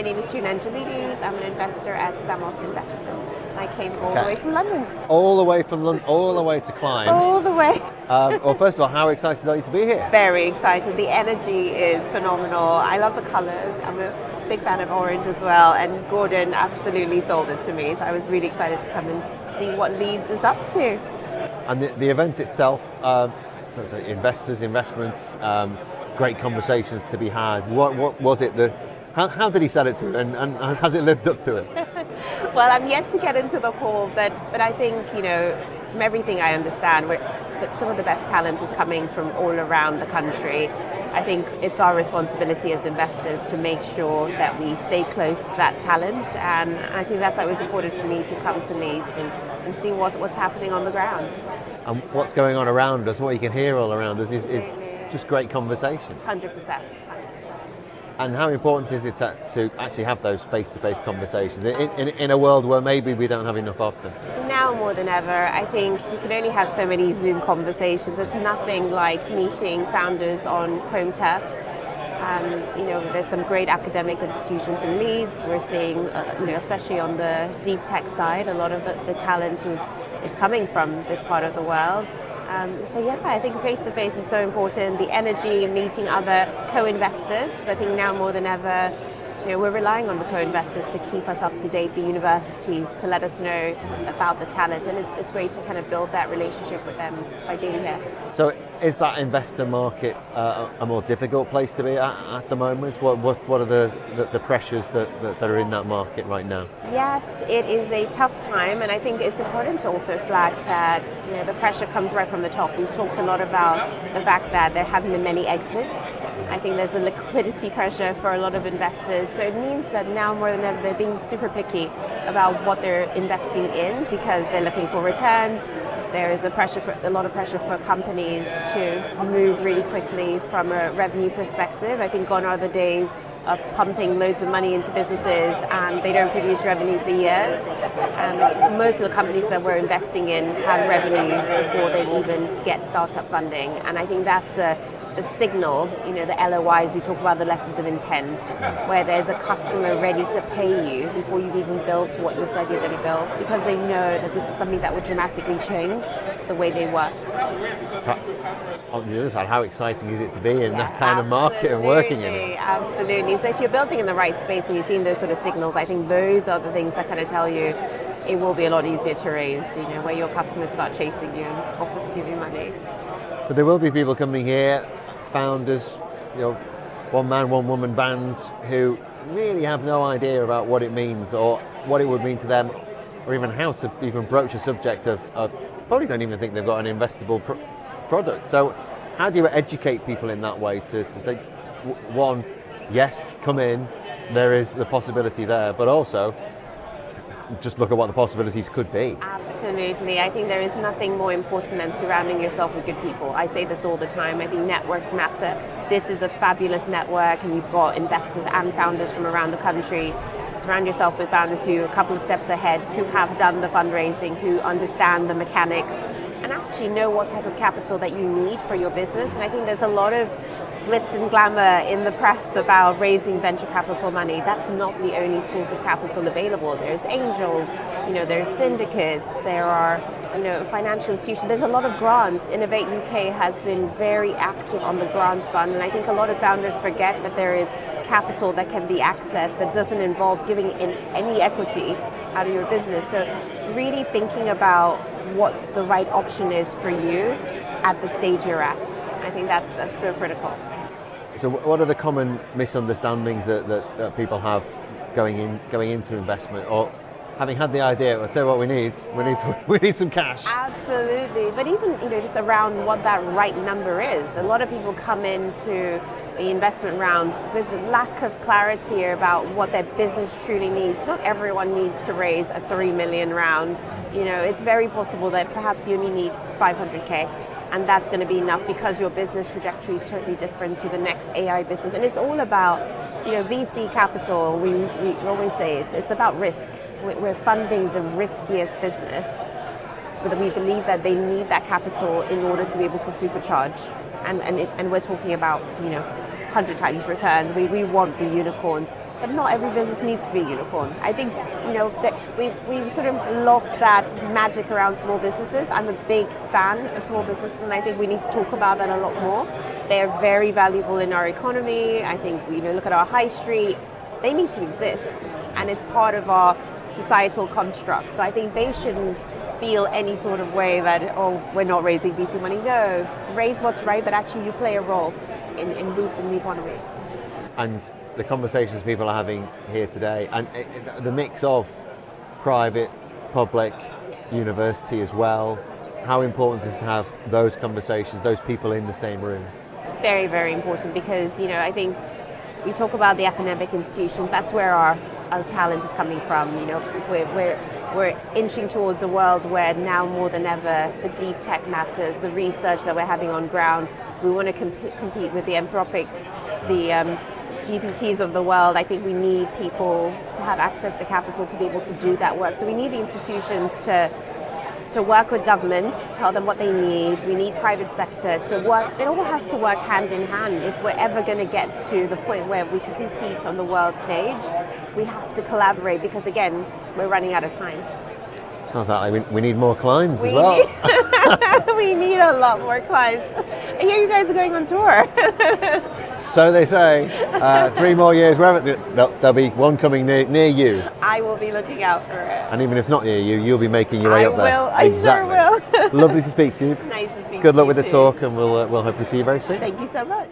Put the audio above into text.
name is June Angelides. I'm an investor at Samos Investments. I came all the way from London. All the way from London, all the way to Clyde. All the way. Well, first of all, how excited are you to be here? Very excited. The energy is phenomenal. I love the colours. I'm a big fan of orange as well, and Gordon absolutely sold it to me. So I was really excited to come and see what Leeds is up to. And the event itself, investors, investments, great conversations to be had. What was it how did he sell it to you, and has it lived up to it? Well, I'm yet to get into the hall, but I think, from everything I understand, that some of the best talent is coming from all around the country. I think it's our responsibility as investors to make sure that we stay close to that talent, and I think that's why it was important for me to come to Leeds and see what's happening on the ground. And what's going on around us, what you can hear all around us is just great conversation. 100%. And how important is it to actually have those face-to-face conversations in a world where maybe we don't have enough of them? Now more than ever, I think you can only have so many Zoom conversations. There's nothing like meeting founders on home turf. There's some great academic institutions in Leeds. We're seeing, especially on the deep tech side, a lot of the talent is coming from this part of the world. I think face-to-face is so important. The energy, meeting other co-investors. I think now more than ever, we're relying on the co-investors to keep us up to date, the universities to let us know about the talent, and it's great to kind of build that relationship with them by being here. So is that investor market a more difficult place to be at the moment? What are the pressures that are in that market right now? Yes, it is a tough time, and I think it's important to also flag that the pressure comes right from the top. We've talked a lot about the fact that there haven't been many exits. I think there's a liquidity pressure for a lot of investors. So it means that now more than ever, they're being super picky about what they're investing in because they're looking for returns. There is a lot of pressure for companies to move really quickly from a revenue perspective. I think gone are the days of pumping loads of money into businesses and they don't produce revenue for years. And most of the companies that we're investing in have revenue before they even get startup funding. And I think that's a signal, the LOIs, we talk about the letters of intent, where there's a customer ready to pay you before you've even built what your site is already built, because they know that this is something that would dramatically change the way they work. So, on the other side, how exciting is it to be in that kind of market and working in it? Absolutely. So if you're building in the right space and you're seeing those sort of signals, I think those are the things that kind of tell you it will be a lot easier to raise, where your customers start chasing you and offer to give you money. But there will be people coming here, founders, one man, one woman bands who really have no idea about what it means or what it would mean to them, or even how to even broach a subject of probably don't even think they've got an investable product. So how do you educate people in that way to say, one, yes, come in, there is the possibility there, but also just look at what the possibilities could be. Absolutely. I think there is nothing more important than surrounding yourself with good people. I say this all the time. I think networks matter. This is a fabulous network, and you've got investors and founders from around the country. Surround yourself with founders who are a couple of steps ahead, who have done the fundraising, who understand the mechanics, and actually know what type of capital that you need for your business. And I think there's a lot of glitz and glamour in the press about raising venture capital money. That's not the only source of capital available. There's angels, there's syndicates, there are, financial institutions. There's a lot of grants. Innovate UK has been very active on the grants fund, and I think a lot of founders forget that there is capital that can be accessed that doesn't involve giving in any equity out of your business. So really thinking about what the right option is for you at the stage you're at. I think that's so critical. So what are the common misunderstandings that people have going into investment, or having had the idea, I'll tell you what we need some cash? Absolutely, but even just around what that right number is. A lot of people come into the investment round with a lack of clarity about what their business truly needs. Not everyone needs to raise a 3 million round. It's very possible that perhaps you only need 500k. And that's going to be enough because your business trajectory is totally different to the next AI business. And it's all about, VC capital. We always say it's about risk. We're funding the riskiest business, but we believe that they need that capital in order to be able to supercharge. And we're talking about 100 times returns. We want the unicorns. but not every business needs to be a unicorn. I think, that we've sort of lost that magic around small businesses. I'm a big fan of small businesses, and I think we need to talk about that a lot more. They are very valuable in our economy. I think, look at our high street. They need to exist, and it's part of our societal construct. So I think they shouldn't feel any sort of way that, we're not raising VC money. No, raise what's right, but actually you play a role in boosting the economy. And the conversations people are having here today, and the mix of private, public, university as well, how important is to have those conversations, those people in the same room? Very, very important, because I think we talk about the academic institutions. That's where our talent is coming from. We're inching towards a world where now more than ever the deep tech matters, the research that we're having on ground. We want to compete with the Anthropics, the GPTs of the world. I think we need people to have access to capital to be able to do that work. So we need the institutions to work with government, tell them what they need. We need private sector to work. It all has to work hand in hand. If we're ever going to get to the point where we can compete on the world stage, we have to collaborate, because again, we're running out of time. Sounds like we need more climbs as well. We need a lot more climbs. I hear you guys are going on tour. So they say. 3 more years, wherever there'll be one coming near you. I will be looking out for it. And even if it's not near you, you'll be making your way up there. I sure will. Lovely to speak to you. Nice to speak to you. Good luck with the too. talk, and we'll hopefully see you very soon. Thank you so much.